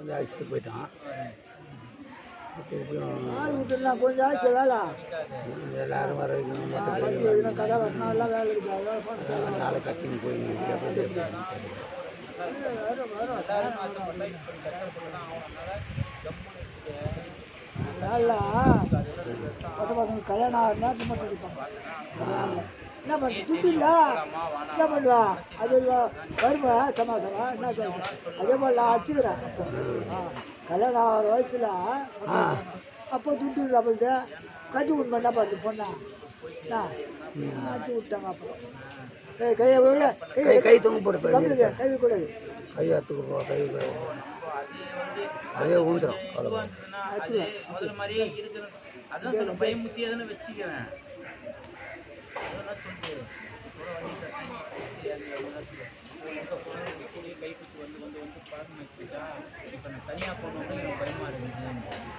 கொஞ்சம் அழைச்சிட்டு போயிட்டான். திருப்பியும் கொஞ்சம் ஆச்சு வேலை எல்லாரும் வர வைக்கணும். நாளை கட்டின்னு போய் கல்யாணம் ஆகுதுன்னா மட்டும் இருப்பாங்க. என்ன பண்ண துட்டு இல்லை என்ன பண்ணுவா அது வருமா சமாசாரம் என்ன சொல்லுங்க. அதே மாதிரி நான் அடிச்சுக்கிறேன். கல்யாணம் ஆகிற வயசில் அப்போ துட்டு இல்லை அப்படின்ட்டு கட்டி விடணும். என்ன பண்ணுறது பொண்ணா அடிச்சு விட்டாங்க. அப்புறம் கையை விட கை தொங்க போட்டு கை கூடாது கை அத்துக்கு போ கை அதே ஊந்துடும். முதல்ல மாதிரியே இருக்கிற அதான் சொல்ல பயமுத்தி அதனை வச்சுக்கிறேன். கை பிடிச்சி வந்து பழக்கம் வச்சா இப்போ நான் தனியாக போனோம்னா எனக்கு பயமா இருக்குது.